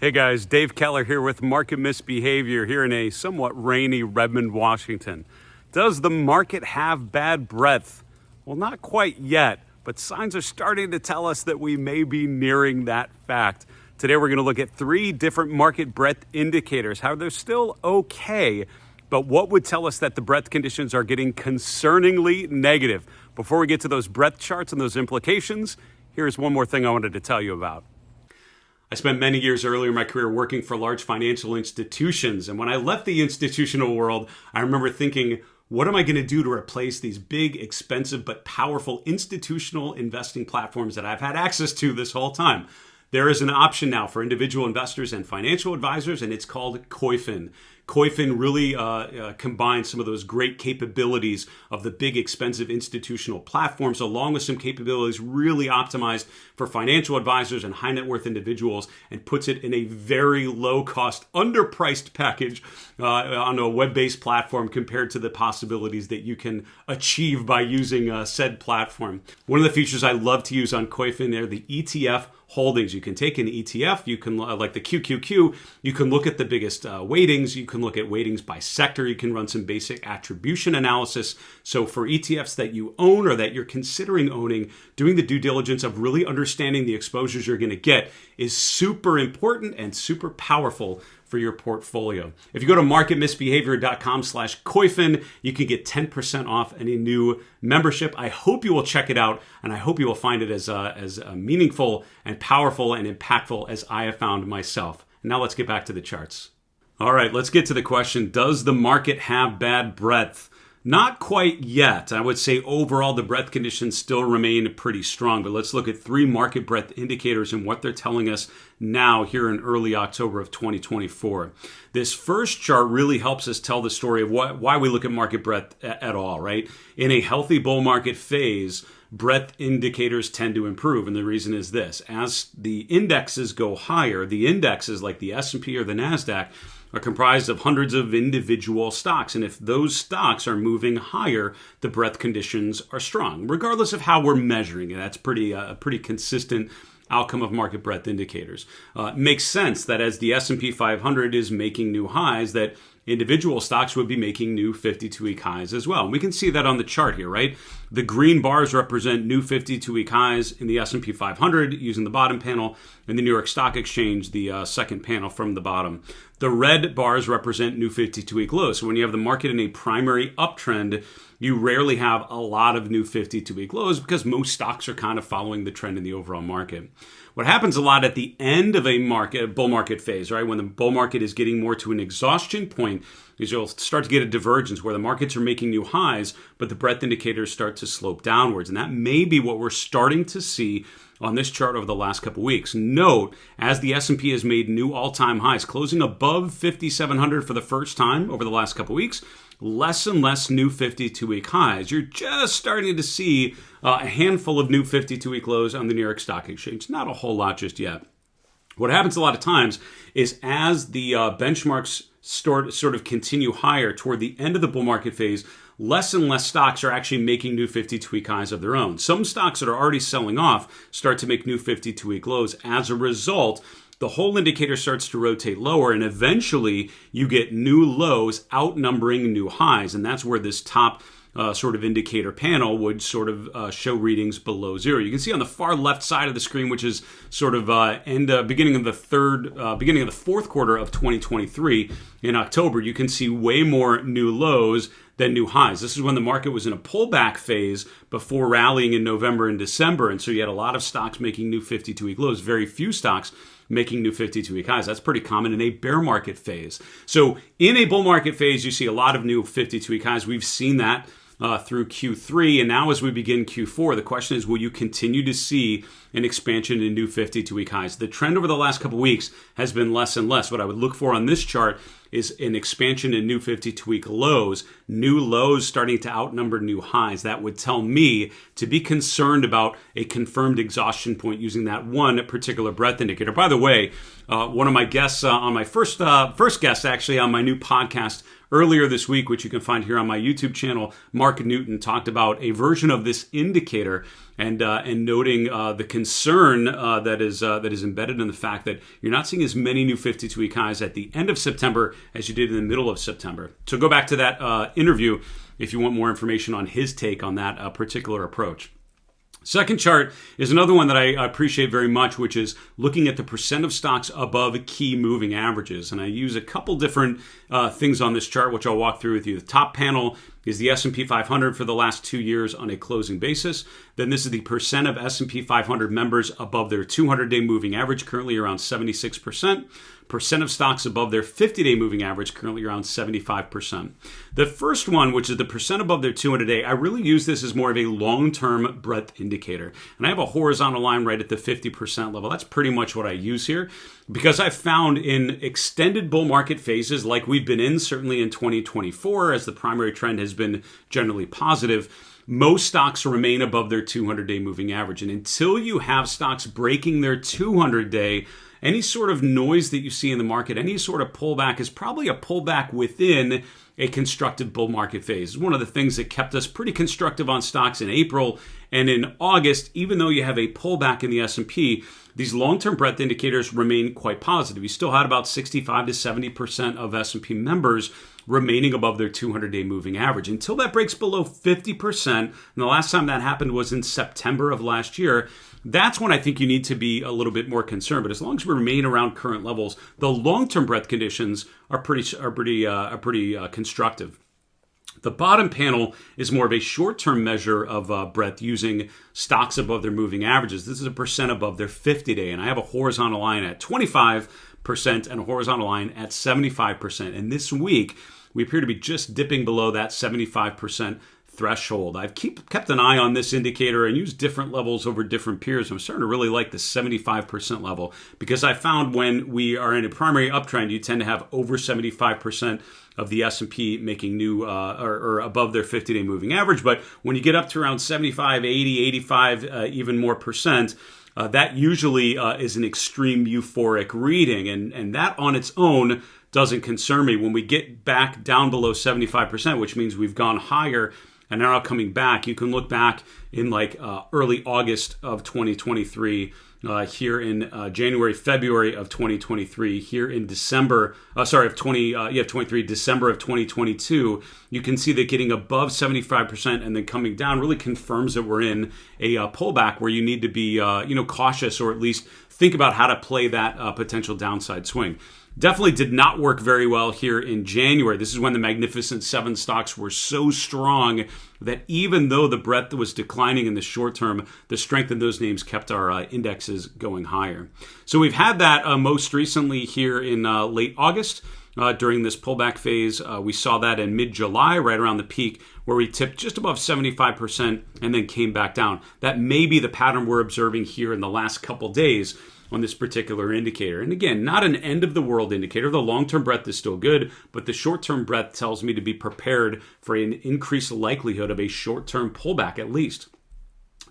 Hey guys, Dave Keller here with Market Misbehavior here in a somewhat rainy Redmond, Washington. Does the market have bad breath? Well, not quite yet, but signs are starting to tell us that we may be nearing that fact. Today we're going to look at 3 different market breadth indicators, how they're still okay, but what would tell us that the breadth conditions are getting concerningly negative. Before we get to those breadth charts and those implications, here's one more thing I wanted to tell you about. I spent many years earlier in my career working for large financial institutions. And when I left the institutional world, I remember thinking, what am I going to do to replace these big, expensive, but powerful institutional investing platforms that I've had access to this whole time? There is an option now for individual investors and financial advisors, and it's called Koifin. Koifin really combines some of those great capabilities of the big, expensive institutional platforms, along with some capabilities really optimized for financial advisors and high net worth individuals, and puts it in a very low cost, underpriced package on a web-based platform compared to the possibilities that you can achieve by using said platform. One of the features I love to use on Koifin are the ETF holdings. You can take an ETF, you can, like the QQQ, you can look at the biggest weightings, you can look at weightings by sector, you can run some basic attribution analysis. So for ETFs that you own or that you're considering owning, doing the due diligence of really understanding the exposures you're going to get is super important and super powerful for your portfolio. If you go to marketmisbehavior.com/Koifin, you can get 10% off any new membership. I hope you will check it out, and I hope you will find it as meaningful and powerful and impactful as I have found myself. Now let's get back to the charts. All right, let's get to the question. Does the market have bad breadth? Not quite yet. I would say overall the breadth conditions still remain pretty strong, but let's look at 3 market breadth indicators and what they're telling us now here in early October of 2024. This first chart really helps us tell the story of why we look at market breadth at all, right? In a healthy bull market phase, breadth indicators tend to improve, and the reason is this. As the indexes go higher, the indexes like the S&P or the NASDAQ are comprised of hundreds of individual stocks. And if those stocks are moving higher, the breadth conditions are strong, regardless of how we're measuring it. That's a pretty consistent outcome of market breadth indicators. It makes sense that as the S&P 500 is making new highs, that individual stocks would be making new 52-week highs as well. And we can see that on the chart here, right? The green bars represent new 52-week highs in the S&P 500 using the bottom panel, and the New York Stock Exchange, the second panel from the bottom. The red bars represent new 52-week lows. So when you have the market in a primary uptrend, you rarely have a lot of new 52-week lows because most stocks are kind of following the trend in the overall market. What happens a lot at the end of a bull market phase, right? When the bull market is getting more to an exhaustion point, is you'll start to get a divergence where the markets are making new highs, but the breadth indicators start to slope downwards. And that may be what we're starting to see on this chart over the last couple weeks. Note, as the S&P has made new all-time highs, closing above 5,700 for the first time over the last couple weeks, less and less new 52-week highs. You're just starting to see a handful of new 52-week lows on the New York Stock Exchange. Not a whole lot just yet. What happens a lot of times is as the benchmarks sort of continue higher toward the end of the bull market phase, less and less stocks are actually making new 52-week highs of their own. Some stocks that are already selling off start to make new 52-week lows. As a result, the whole indicator starts to rotate lower, and eventually you get new lows outnumbering new highs. And that's where this top sort of indicator panel would sort of show readings below zero. You can see on the far left side of the screen, which is sort of beginning of the fourth quarter of 2023 in October, you can see way more new lows than new highs. This is when the market was in a pullback phase before rallying in November and December. And so you had a lot of stocks making new 52-week lows, very few stocks making new 52-week highs. That's pretty common in a bear market phase. So in a bull market phase, you see a lot of new 52-week highs. We've seen that through Q3. And now as we begin Q4, the question is, will you continue to see an expansion in new 52-week highs? The trend over the last couple of weeks has been less and less. What I would look for on this chart is an expansion in new 52-week lows, new lows starting to outnumber new highs. That would tell me to be concerned about a confirmed exhaustion point using that one particular breadth indicator. By the way, one of my guests on my first guest actually on my new podcast earlier this week, which you can find here on my YouTube channel, Mark Newton, talked about a version of this indicator and noting the concern that is embedded in the fact that you're not seeing as many new 52-week highs at the end of September as you did in the middle of September. So go back to that interview if you want more information on his take on that particular approach. Second chart is another one that I appreciate very much, which is looking at the percent of stocks above key moving averages. And I use a couple different things on this chart, which I'll walk through with you. The top panel is the S&P 500 for the last 2 years on a closing basis. Then this is the percent of S&P 500 members above their 200-day moving average, currently around 76%. Percent of stocks above their 50-day moving average, currently around 75%. The first one, which is the percent above their 200-day, I really use this as more of a long-term breadth indicator. And I have a horizontal line right at the 50% level. That's pretty much what I use here, because I've found in extended bull market phases like we've been in, certainly in 2024, as the primary trend has been generally positive, most stocks remain above their 200-day moving average. And until you have stocks breaking their 200-day, any sort of noise that you see in the market, any sort of pullback is probably a pullback within a constructive bull market phase. It's one of the things that kept us pretty constructive on stocks in April and in August. Even though you have a pullback in the S&P, these long-term breadth indicators remain quite positive. You still had about 65 to 70% of S&P members remaining above their 200-day moving average. Until that breaks below 50%, and the last time that happened was in September of last year, that's when I think you need to be a little bit more concerned. But as long as we remain around current levels, the long-term breadth conditions are pretty constructive. The bottom panel is more of a short-term measure of breadth using stocks above their moving averages. This is a percent above their 50-day, and I have a horizontal line at 25% and a horizontal line at 75%. And this week, we appear to be just dipping below that 75% threshold. I've kept an eye on this indicator and used different levels over different periods. I'm starting to really like the 75% level, because I found when we are in a primary uptrend, you tend to have over 75% of the S&P making new or above their 50-day moving average. But when you get up to around 75, 80, 85, even more percent, that usually is an extreme euphoric reading. And that on its own doesn't concern me. When we get back down below 75%, which means we've gone higher and now coming back, you can look back in like early August of 2023, here in January, February of 2023, here in December, December of 2022, you can see that getting above 75% and then coming down really confirms that we're in a pullback where you need to be cautious, or at least think about how to play that potential downside swing. Definitely did not work very well here in January. This is when the Magnificent Seven stocks were so strong that even though the breadth was declining in the short term, the strength in those names kept our indexes going higher. So we've had that most recently here in late August during this pullback phase. We saw that in mid-July, right around the peak, where we tipped just above 75% and then came back down. That may be the pattern we're observing here in the last couple days on this particular indicator. And again, not an end of the world indicator. The long-term breadth is still good, but the short-term breadth tells me to be prepared for an increased likelihood of a short-term pullback at least.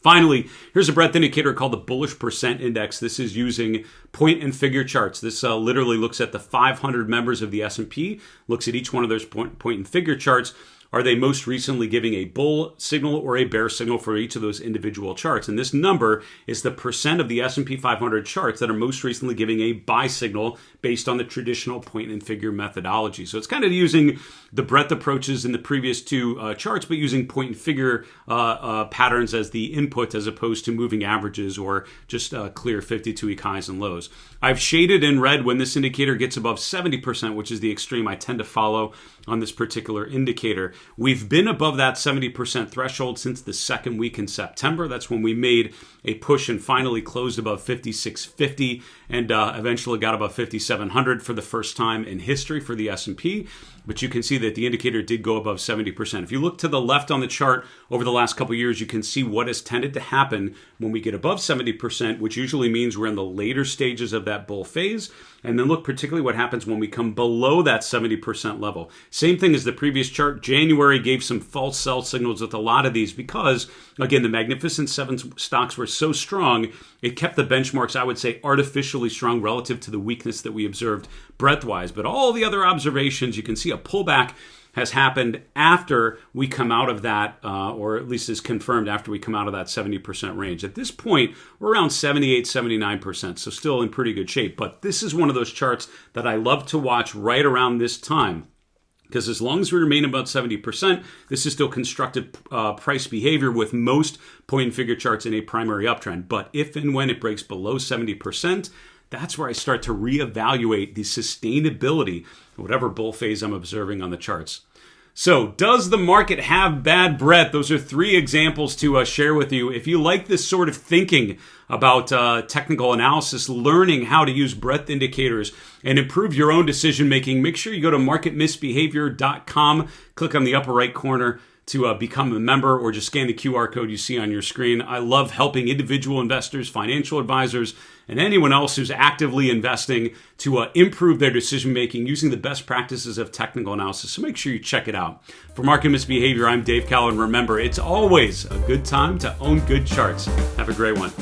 Finally, here's a breadth indicator called the Bullish Percent Index. This is using point and figure charts. This literally looks at the 500 members of the S&P, looks at each one of those point and figure charts. Are they most recently giving a bull signal or a bear signal for each of those individual charts? And this number is the percent of the S&P 500 charts that are most recently giving a buy signal based on the traditional point and figure methodology. So it's kind of using the breadth approaches in the previous two charts, but using point and figure patterns as the input as opposed to moving averages or just clear 52-week highs and lows. I've shaded in red when this indicator gets above 70%, which is the extreme I tend to follow on this particular indicator. We've been above that 70% threshold since the second week in September. That's when we made a push and finally closed above 5650 and eventually got above 5700 for the first time in history for the S&P. But you can see that the indicator did go above 70%. If you look to the left on the chart over the last couple of years, you can see what has tended to happen when we get above 70%, which usually means we're in the later stages of that bull phase. And then look particularly what happens when we come below that 70% level. Same thing as the previous chart. January gave some false sell signals with a lot of these because, again, the Magnificent Seven stocks were so strong, it kept the benchmarks, I would say, artificially strong relative to the weakness that we observed breadth-wise. But all the other observations, you can see a pullback has happened after we come out of that, or at least is confirmed after we come out of that 70% range. At this point, we're around 78, 79%, so still in pretty good shape. But this is one of those charts that I love to watch right around this time, because as long as we remain about 70%, this is still constructive price behavior with most point and figure charts in a primary uptrend. But if and when it breaks below 70%, that's where I start to reevaluate the sustainability of whatever bull phase I'm observing on the charts. So, does the market have bad breath? Those are 3 examples to share with you. If you like this sort of thinking about technical analysis, learning how to use breadth indicators and improve your own decision making, make sure you go to marketmisbehavior.com, click on the upper right corner to become a member, or just scan the QR code you see on your screen. I love helping individual investors, financial advisors, and anyone else who's actively investing to improve their decision making using the best practices of technical analysis. So make sure you check it out. For Market Misbehavior, I'm Dave Keller, and remember, it's always a good time to own good charts. Have a great one.